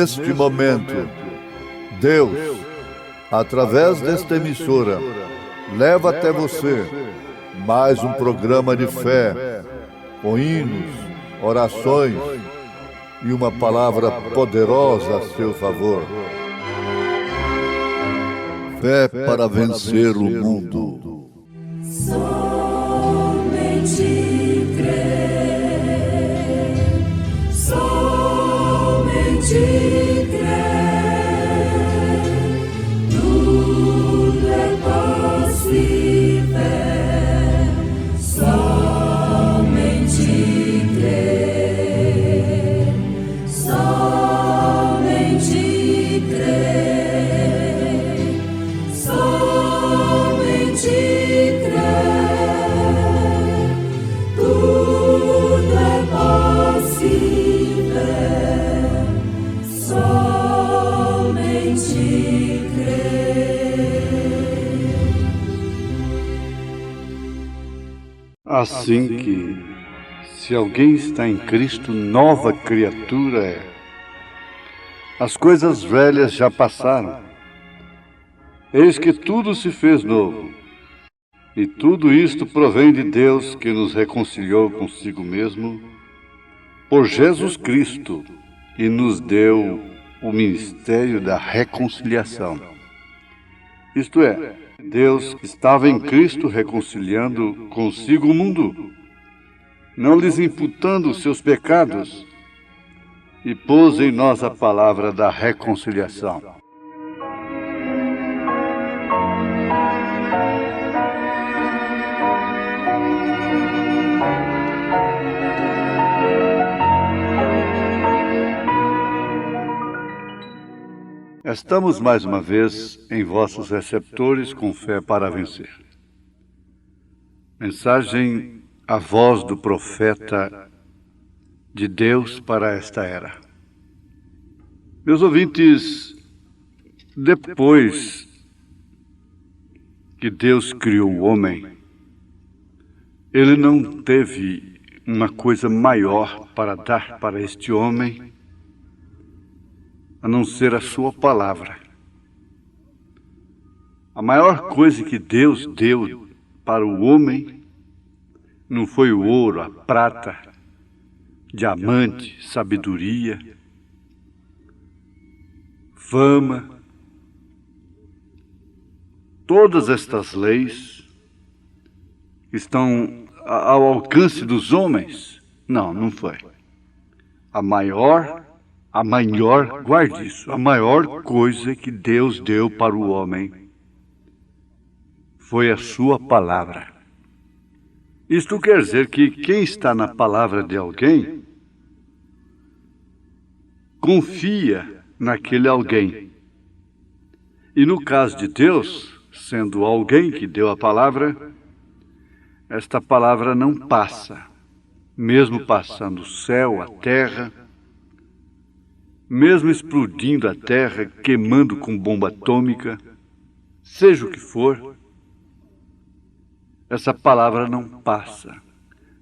neste momento, Deus, através desta emissora, leva até você mais um programa de fé, com hinos, orações e uma palavra poderosa a seu favor. Fé para vencer o mundo. Somente crer, somente crer, tudo é possível, somente crer, somente crer, somente crer, tudo é possível, somente crer. Assim que, se alguém está em Cristo, nova criatura é. As coisas velhas já passaram. Eis que tudo se fez novo. E tudo isto provém de Deus, que nos reconciliou consigo mesmo por Jesus Cristo e nos deu o ministério da reconciliação. Isto é, Deus estava em Cristo reconciliando consigo o mundo, não lhes imputando os seus pecados, e pôs em nós a palavra da reconciliação. Estamos mais uma vez em vossos receptores com fé para vencer. Mensagem A voz do profeta de Deus para esta era. Meus ouvintes, depois que Deus criou o homem, Ele não teve uma coisa maior para dar para este homem a não ser a sua palavra. A maior coisa que Deus deu para o homem não foi o ouro, a prata, diamante, sabedoria, fama. Todas estas leis estão ao alcance dos homens? Não foi. A maior, guarde isso, a maior coisa que Deus deu para o homem foi a sua palavra. Isto quer dizer que quem está na palavra de alguém confia naquele alguém. E no caso de Deus, sendo alguém que deu a palavra, esta palavra não passa, mesmo passando o céu, a terra, mesmo explodindo a terra, queimando com bomba atômica, seja o que for, essa palavra não passa.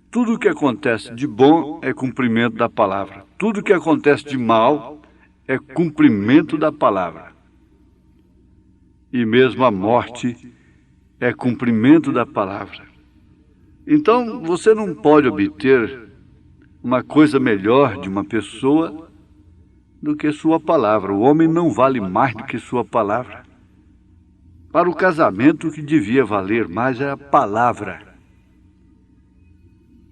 Tudo o que acontece de bom é cumprimento da palavra. Tudo o que acontece de mal é cumprimento da palavra. E mesmo a morte é cumprimento da palavra. Então, você não pode obter uma coisa melhor de uma pessoa do que sua palavra. O homem não vale mais do que sua palavra. Para o casamento, o que devia valer mais é a palavra.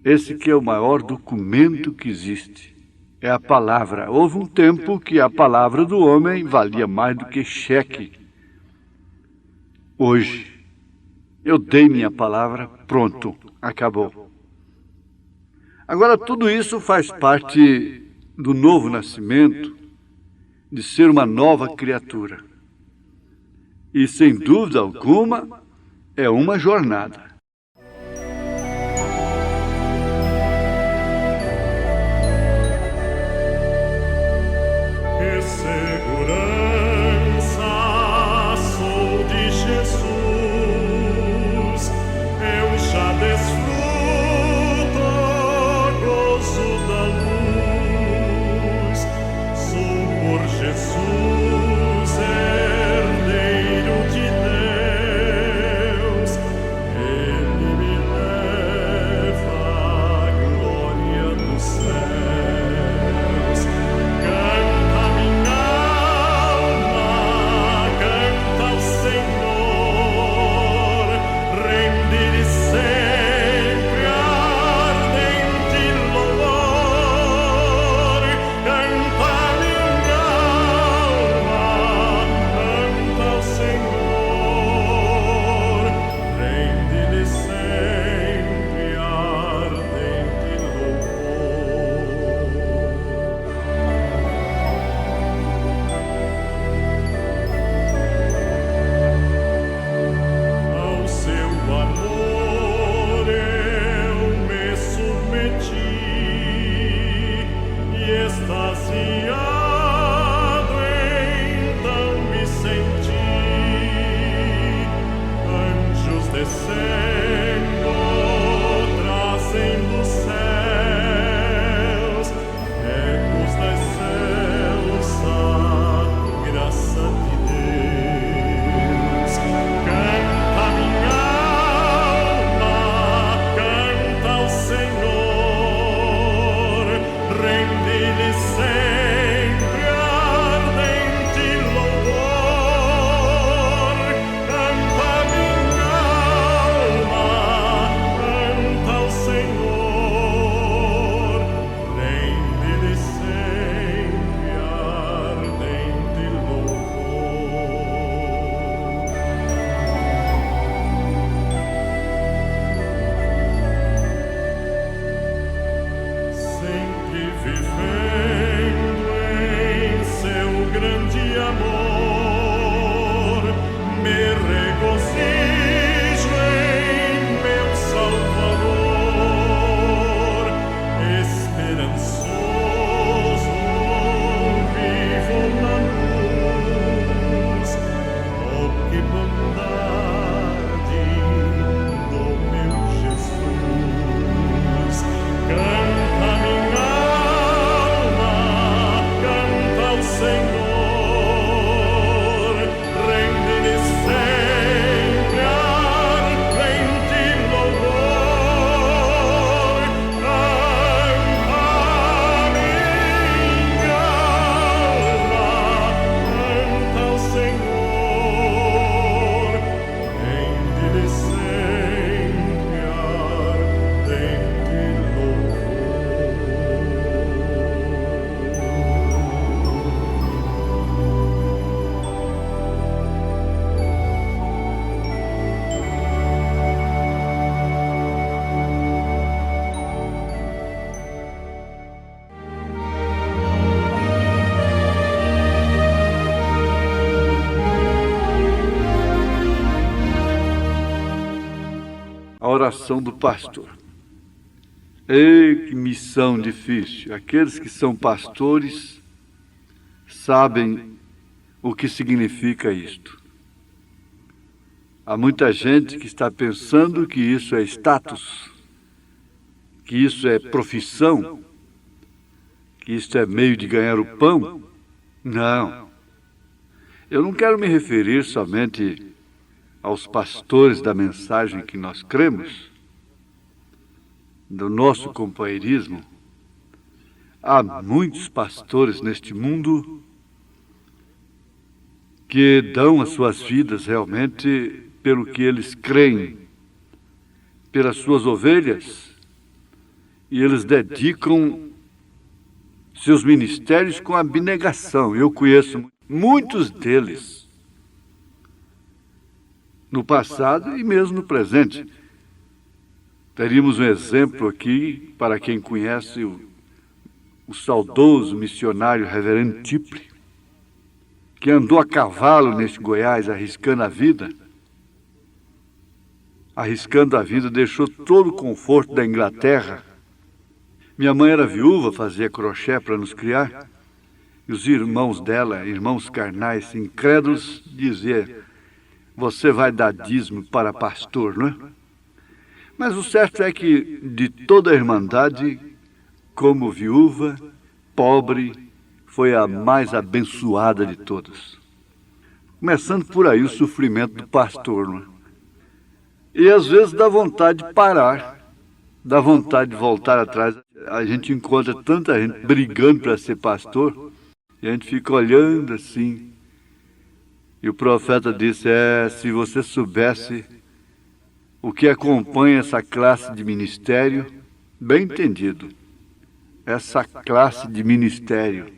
Esse que é o maior documento que existe, é a palavra. Houve um tempo que a palavra do homem valia mais do que cheque. Hoje, eu dei minha palavra, pronto, acabou. Agora, tudo isso faz parte do novo nascimento, de ser uma nova criatura. E, sem dúvida alguma, é uma jornada. Que segurança sou de Jesus, eu já desfruto o gozo da luz, sou por Jesus descendo, trazendo céus, ecos das celsa graça de Deus. Canta minha alma, canta ao Senhor, rende-lhe sempre ardente louvor. Canta minha alma, canta ao Senhor, rende-lhe sempre ardente louvor. Sempre vivendo em seu grande amor, me regozijo em meu Salvador. Esperançoso vivo na luz, oh que bondade do meu Jesus. Canta minha alma, canta ao Senhor, rende-lhe sempre ardente louvor. Canta minha alma, canta ao Senhor, rende-lhe sempre ardente louvor. A oração do pastor. Ei, que missão difícil! Aqueles que são pastores sabem o que significa isto. Há muita gente que está pensando que isso é status, que isso é profissão, que isso é meio de ganhar o pão. Não. Eu não quero me referir somente aos pastores da mensagem que nós cremos, do nosso companheirismo. Há muitos pastores neste mundo que dão as suas vidas realmente pelo que eles creem, pelas suas ovelhas, e eles dedicam seus ministérios com abnegação. Eu conheço muitos deles, no passado e mesmo no presente. Teríamos um exemplo aqui, para quem conhece o saudoso missionário Reverendo Tipre, que andou a cavalo neste Goiás, arriscando a vida. Arriscando a vida, deixou todo o conforto da Inglaterra. Minha mãe era viúva, fazia crochê para nos criar. E os irmãos dela, irmãos carnais, incrédulos, diziam: você vai dar dízimo para pastor, não é? Mas o certo é que, de toda a irmandade, como viúva, pobre, foi a mais abençoada de todas. Começando por aí o sofrimento do pastor, não é? E às vezes dá vontade de parar, dá vontade de voltar atrás. A gente encontra tanta gente brigando para ser pastor, e a gente fica olhando assim. E o profeta disse: se você soubesse o que acompanha essa classe de ministério, bem entendido, essa classe de ministério.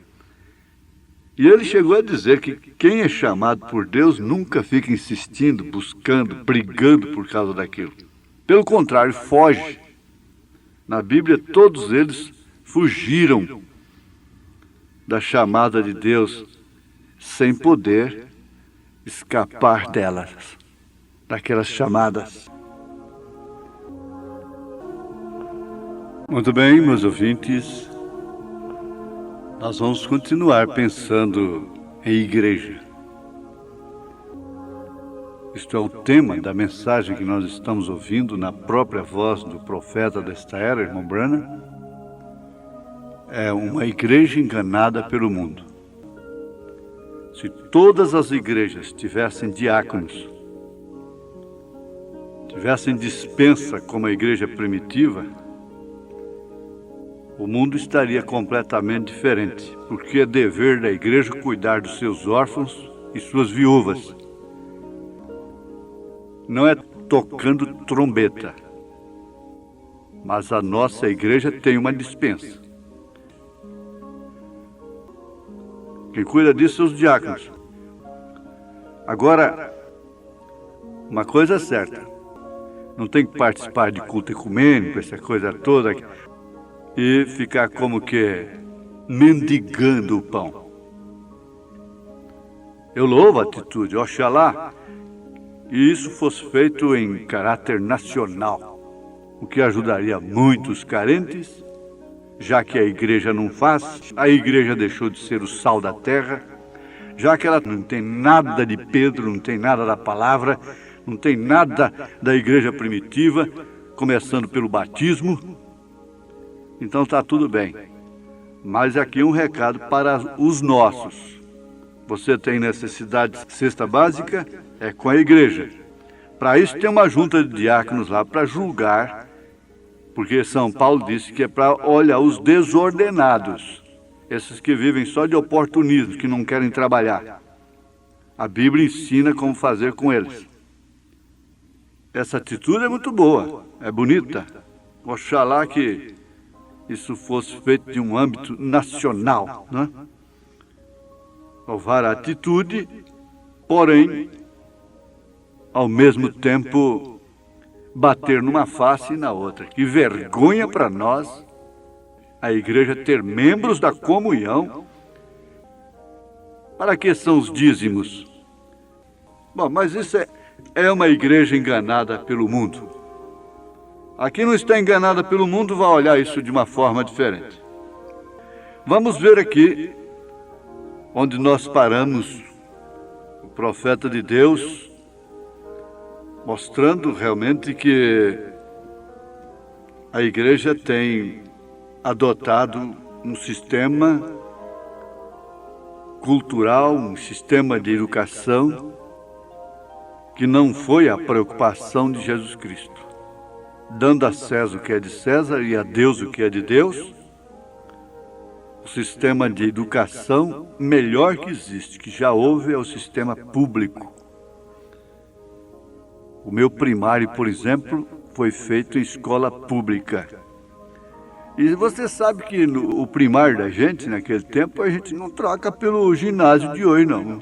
E ele chegou a dizer que quem é chamado por Deus nunca fica insistindo, buscando, brigando por causa daquilo. Pelo contrário, foge. Na Bíblia, todos eles fugiram da chamada de Deus sem poder escapar delas, daquelas chamadas. Muito bem, meus ouvintes, nós vamos continuar pensando em igreja. isto é o tema da mensagem que nós estamos ouvindo na própria voz do profeta desta era, irmão Branham, é uma igreja enganada pelo mundo. Se todas as igrejas tivessem diáconos, tivessem dispensa como a igreja primitiva, o mundo estaria completamente diferente, porque é dever da igreja cuidar dos seus órfãos e suas viúvas. Não é tocando trombeta, mas a nossa igreja tem uma dispensa. Quem cuida disso são os diáconos. Agora, uma coisa é certa, não tem que participar de culto ecumênico, essa coisa toda, e ficar como que mendigando o pão. Eu louvo a atitude, oxalá, e isso fosse feito em caráter nacional, o que ajudaria muito os carentes, já que a igreja não faz, a igreja deixou de ser o sal da terra, já que ela não tem nada de Pedro, não tem nada da palavra, não tem nada da igreja primitiva, começando pelo batismo. Então está tudo bem. Mas aqui um recado para os nossos. Você tem necessidade de cesta básica? É com a igreja. Para isso tem uma junta de diáconos lá para julgar, porque São Paulo disse que é para olhar os desordenados, esses que vivem só de oportunismo, que não querem trabalhar. A Bíblia ensina como fazer com eles. Essa atitude é muito boa, é bonita. Oxalá que isso fosse feito de um âmbito nacional, né? Louvar a atitude, porém, ao mesmo tempo, bater numa face e na outra. Que vergonha para nós, a igreja ter membros da comunhão. Para que são os dízimos? Bom, mas isso é uma igreja enganada pelo mundo. Aqui não está enganada pelo mundo, vai olhar isso de uma forma diferente. Vamos ver aqui onde nós paramos, o profeta de Deus, mostrando realmente que a igreja tem adotado um sistema cultural, um sistema de educação que não foi a preocupação de Jesus Cristo. Dando a César o que é de César e a Deus o que é de Deus, o sistema de educação melhor que existe, que já houve, é o sistema público. O meu primário, por exemplo, foi feito em escola pública. E você sabe que o primário da gente, naquele tempo, a gente não troca pelo ginásio de hoje, não.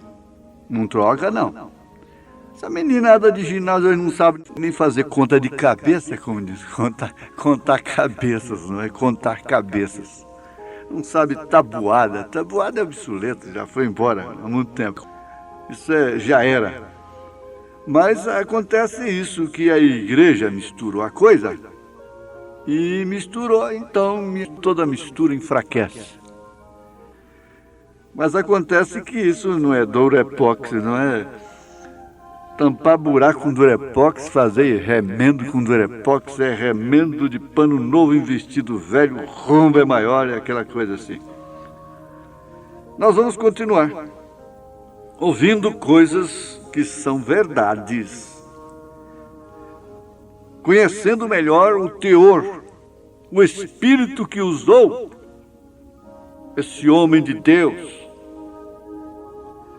Não troca, não. Essa meninada de ginásio hoje não sabe nem fazer conta de cabeça, como diz. Contar cabeças, não é? Contar cabeças. Não sabe tabuada. Tabuada é obsoleto, já foi embora há muito tempo. Isso já era. Mas acontece isso, que a igreja misturou a coisa e misturou, então toda mistura enfraquece. Mas acontece que isso não é Durepox, não é tampar buraco com Durepox, fazer remendo com Durepox, é remendo de pano novo em vestido velho, o rombo é maior, é aquela coisa assim. Nós vamos continuar ouvindo coisas que são verdades, conhecendo melhor o teor, o espírito que usou esse homem de Deus,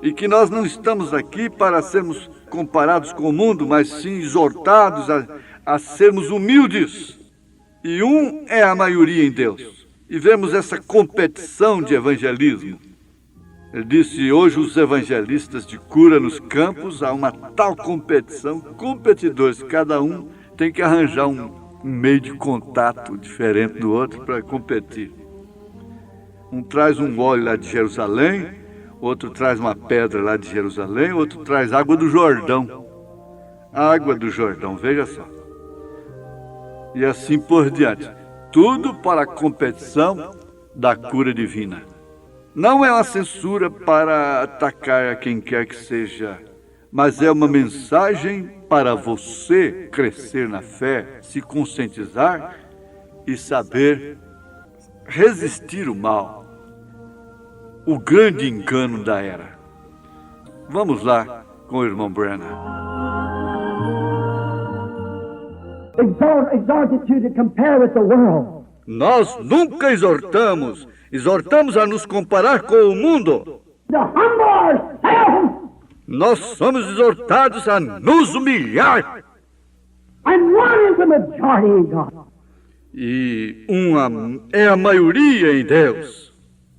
e que nós não estamos aqui para sermos comparados com o mundo, mas sim exortados a sermos humildes. E é a maioria em Deus. E vemos essa competição de evangelismo. Ele disse, hoje os evangelistas de cura nos campos, há uma tal competição, competidores, cada um tem que arranjar um meio de contato diferente do outro para competir. Um traz um óleo lá de Jerusalém, outro traz uma pedra lá de Jerusalém, outro traz água do Jordão. Água do Jordão, veja só. E assim por diante. Tudo para a competição da cura divina. Não é uma censura para atacar a quem quer que seja mas é uma mensagem para você crescer na fé, se conscientizar e saber resistir o mal, o grande engano da era. Vamos lá com o irmão Branham. Exhorted you to compare with the world. Nós nunca exortamos a nos comparar com o mundo. To humble ourselves Nós somos exortados a nos humilhar. and one is the majority in God. E uma é a maioria em Deus.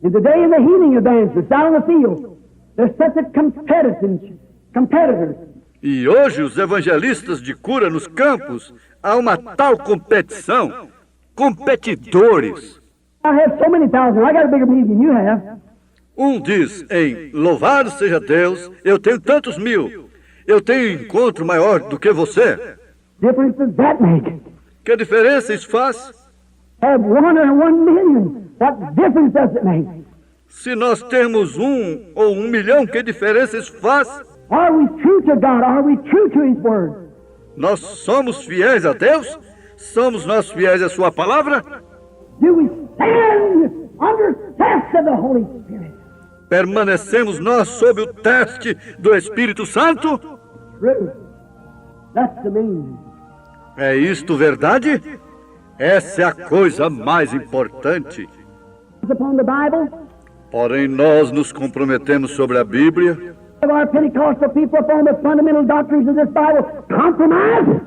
In the day of the healing evangelists down in the field, there's such a competitors. E hoje os evangelistas de cura nos campos, há uma tal competição, competidores. I have so many thousands. I got a bigger meeting than you have. Um diz em louvado seja Deus, eu tenho tantos mil, eu tenho encontro maior do que você. Difference does that make? Que diferença isso faz? Have 1 What difference does it make? Se nós temos 1 ou 1 milhão, que diferença isso faz? Are we true to God? Are we true to His Word? Nós somos fiéis a Deus? Somos nós fiéis à sua palavra? Do we stand under test of the Holy Spirit? Permanecemos nós sob o teste do Espírito Santo? True. That's the main. É isto verdade? Essa é a coisa mais importante. Upon the Bible, Porém, nós nos comprometemos sobre a Bíblia. of our Pentecostal people upon the fundamental doctrines of this Bible, compromise.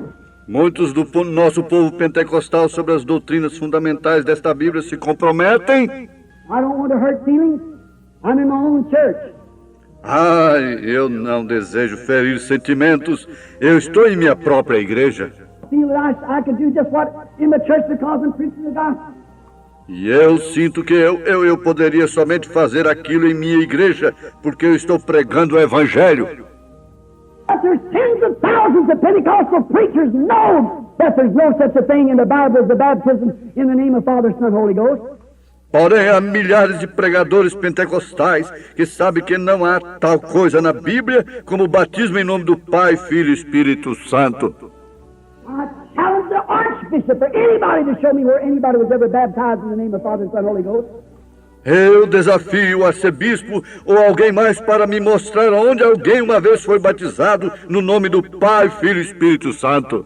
Muitos do nosso povo pentecostal sobre as doutrinas fundamentais desta Bíblia se comprometem. I don't want to hurt feelings. I'm in my own church. Ai, eu não desejo ferir sentimentos. Eu estou em minha própria igreja. Feel that I can do just what in the church because I'm preaching the gospel. E eu sinto que eu poderia somente fazer aquilo em minha igreja, porque eu estou pregando o Evangelho. But there's tens of thousands of Pentecostal preachers know that there's no such a thing in the Bible as the baptism in the name of Father, Son, Holy Ghost. Porém, há milhares de pregadores pentecostais que sabem que não há tal coisa na Bíblia como o batismo em nome do Pai, Filho e Espírito Santo. I challenge the Archbishop or anybody to show me where anybody was ever baptized in the name of Father, Son, Holy Ghost. Eu desafio o arcebispo ou alguém mais para me mostrar onde alguém uma vez foi batizado no nome do Pai, Filho e Espírito Santo.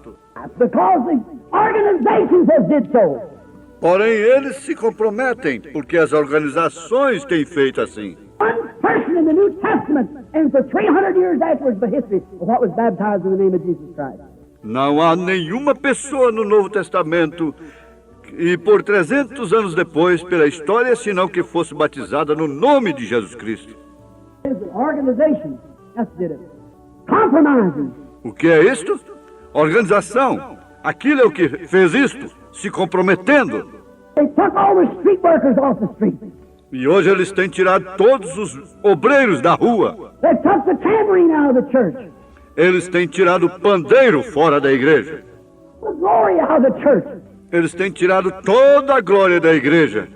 Because the organizations have did so. Porém, eles se comprometem, porque as organizações têm feito assim. One person in the New Testament, and for 300 years afterwards, the history of what was baptized in the name of Jesus Christ. Não há nenhuma pessoa no Novo Testamento e por 300 anos depois, pela história, senão que fosse batizada no nome de Jesus Cristo. It's an organization that did it. Compromising. O que é isto? Organização. Aquilo é o que fez isto, se comprometendo. They took all the street workers off the street. E hoje eles têm tirado todos os obreiros da rua. They took the tambourine out of the church. Eles têm tirado o pandeiro fora da igreja. The glory out of the church. Eles têm tirado toda a glória da igreja.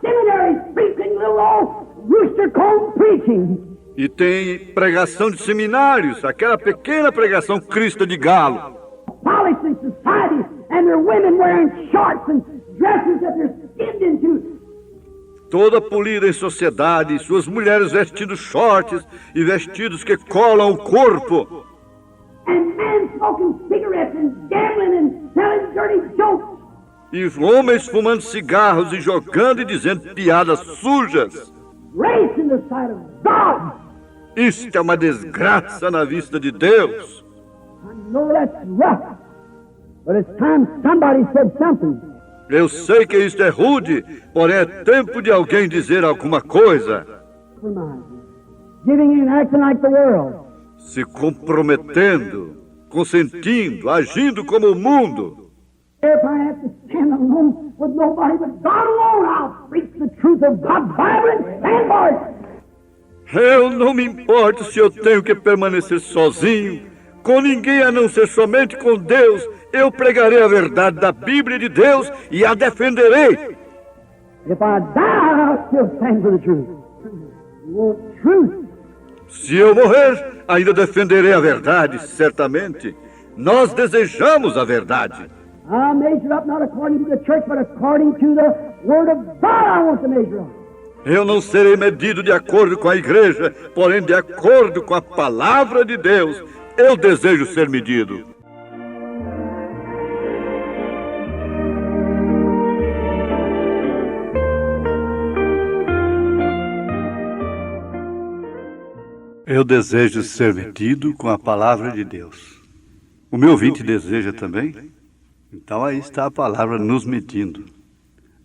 Seminaries preaching little old rooster comb preaching. E tem pregação de seminários, aquela pequena pregação crista de galo. Polished in society, and their women wearing shorts and dresses that they're skinned into. Toda polida em sociedade, suas mulheres vestindo shorts e vestidos que colam o corpo. And men smoking cigarettes and gambling and telling dirty jokes. E homens fumando cigarros e jogando e dizendo piadas sujas. Race in the sight of God. Isto é uma desgraça na vista de Deus. I know that's rough, but it's time somebody said something. Eu sei que isto é rude, porém é tempo de alguém dizer alguma coisa. Compromising. Giving in, acting like the world. Se comprometendo, consentindo, agindo como o mundo. If I have to stand alone with nobody but God alone, I'll preach the truth of God's Bible and stand for it. Eu não me importo se eu tenho que permanecer sozinho, com ninguém a não ser somente com Deus. Eu pregarei a verdade da Bíblia de Deus e a defenderei. If I die, I'll still stand for the truth. You want truth? Se eu morrer, ainda defenderei a verdade, certamente. Nós desejamos a verdade. I measure up not according to the church, but according to the Word of God I want to measure up. Eu não serei medido de acordo com a igreja, porém de acordo com a palavra de Deus. Eu desejo ser medido. Eu desejo ser medido com a palavra de Deus. O meu ouvinte deseja também? Então aí está a palavra nos medindo.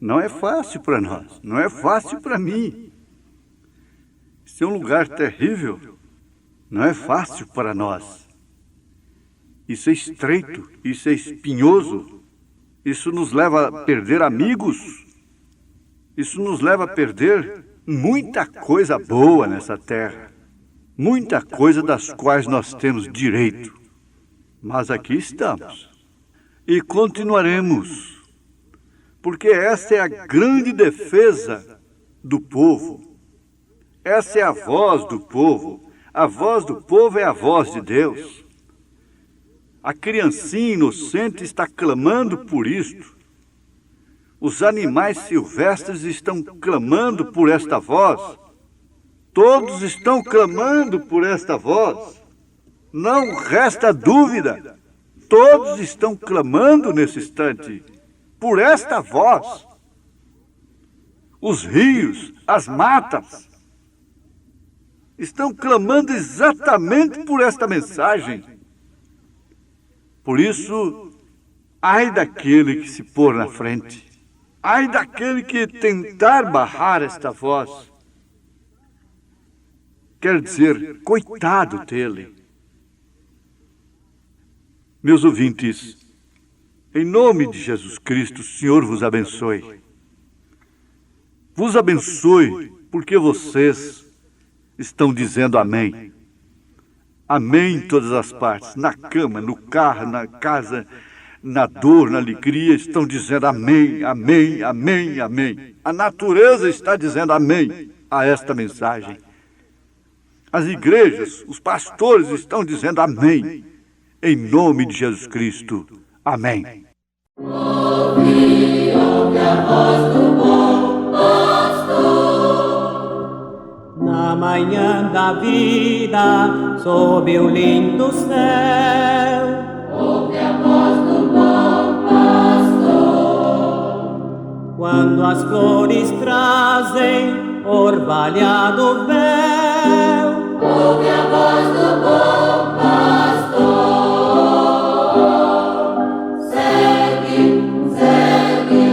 Não é fácil para nós, não é fácil para mim. Isso é um lugar terrível. Não é fácil para nós. Isso é estreito, isso é espinhoso. Isso nos leva a perder amigos. Isso nos leva a perder muita coisa boa nessa terra. Muita coisa das quais nós temos direito. Mas aqui estamos. E continuaremos. Porque essa é a grande defesa do povo. Essa é a voz do povo. A voz do povo é a voz de Deus. A criancinha inocente está clamando por isto. Os animais silvestres estão clamando por esta voz. Todos estão clamando por esta voz. Não resta dúvida. Todos estão clamando nesse instante por esta voz. Os rios, as matas, estão clamando exatamente por esta mensagem. Por isso, ai daquele que se pôr na frente. Ai daquele que tentar barrar esta voz. Quer dizer, coitado dele. Meus ouvintes, em nome de Jesus Cristo, o Senhor vos abençoe. Vos abençoe porque vocês estão dizendo amém. Amém em todas as partes, na cama, no carro, na casa, na dor, na alegria, estão dizendo amém, amém, amém, amém. A natureza está dizendo amém a esta mensagem. As igrejas, os pastores estão dizendo amém. Em nome de Jesus Cristo. Amém. Ouve a voz do bom pastor. Na manhã da vida, sob o lindo céu. Ouve a voz do bom pastor. Quando as flores trazem orvalhado véu. Ouve a voz do bom pastor. Segue, segue,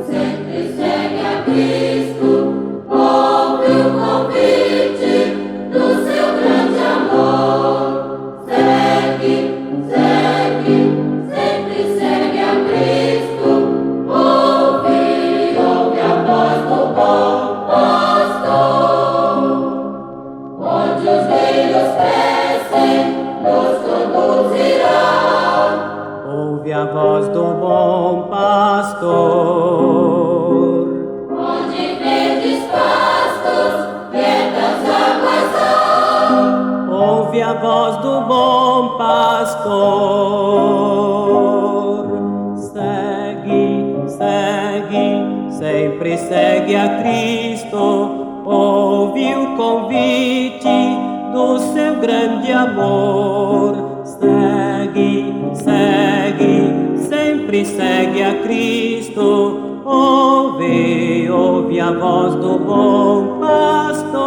sempre segue a Cristo. Ouve o convite do seu grande amor. Segue, segue, sempre segue a Cristo. Ouve a voz do bom pastor. Onde os rios crescem, nos conduzirá. Ouve a voz do bom pastor. Onde verdes pastos, quietas águas há. Ouve a voz do bom pastor. Segue, segue, sempre segue a Cristo. Ouve o convite do seu grande amor. Segue, segue, sempre segue a Cristo. Ouve a voz do bom pastor.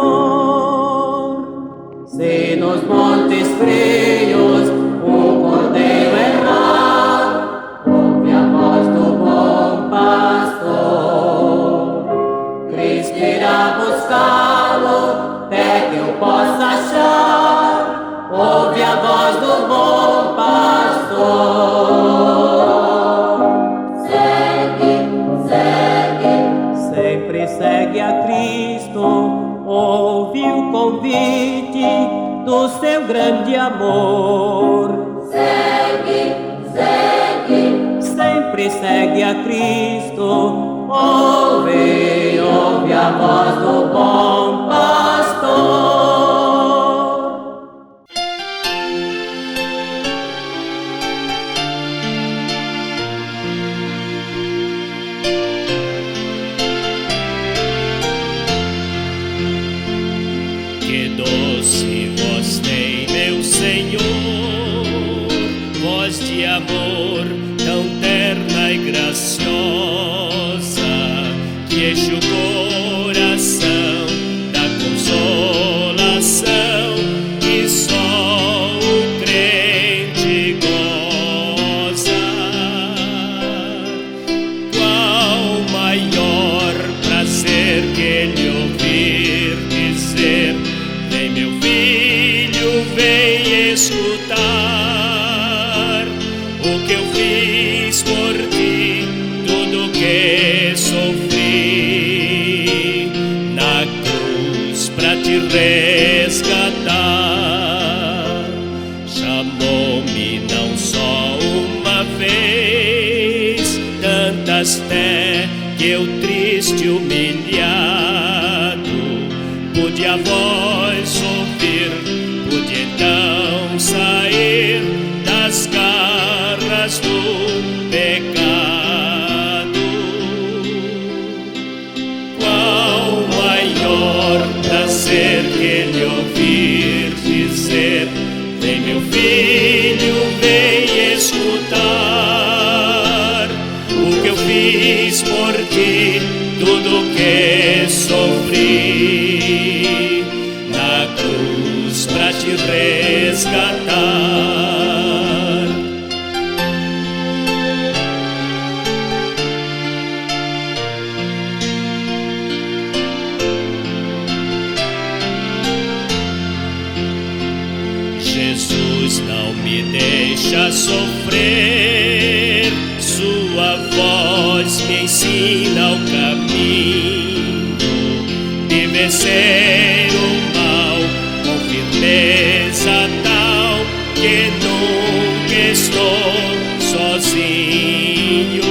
Se nos montes frios um cordeiro errar, ouve a voz do bom pastor. Cristo irá buscá-lo até que eu possa achar. Ouve a voz do bom pastor. Segue, segue, Sempre segue a Cristo. Ouve o convite do seu grande amor. segue, segue, Sempre segue a Cristo. Ouve a voz do bom pastor. de amor tão terna e graciosa que enche o coração da consolação que só o crente goza. Qual maior prazer que ele ouvir dizer: vem meu filho, vem escutar o que eu fiz por ti, tudo que sofri na cruz pra te resgatar. Chamou-me não só uma vez, tantas até que eu triste, humilhado, pude a voz ouvir, pude então sair das garras do pecado. Qual maior prazer que ele ouvir dizer: vem meu filho, vem escutar o que eu fiz por ti, tudo que sofri na cruz pra te resgatar. Jesus não me deixa sofrer, sua voz me ensina o caminho de vencer o mal com firmeza tal que nunca estou sozinho.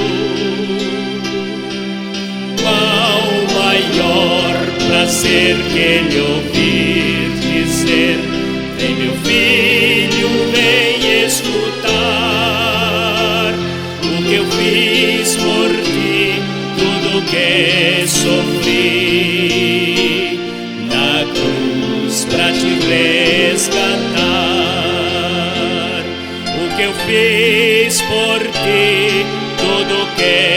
Qual maior prazer que ele ouvir dizer: vem meu filho, vem escutar o que eu fiz por ti, tudo que sofri na cruz pra te resgatar. O que eu fiz por ti, tudo que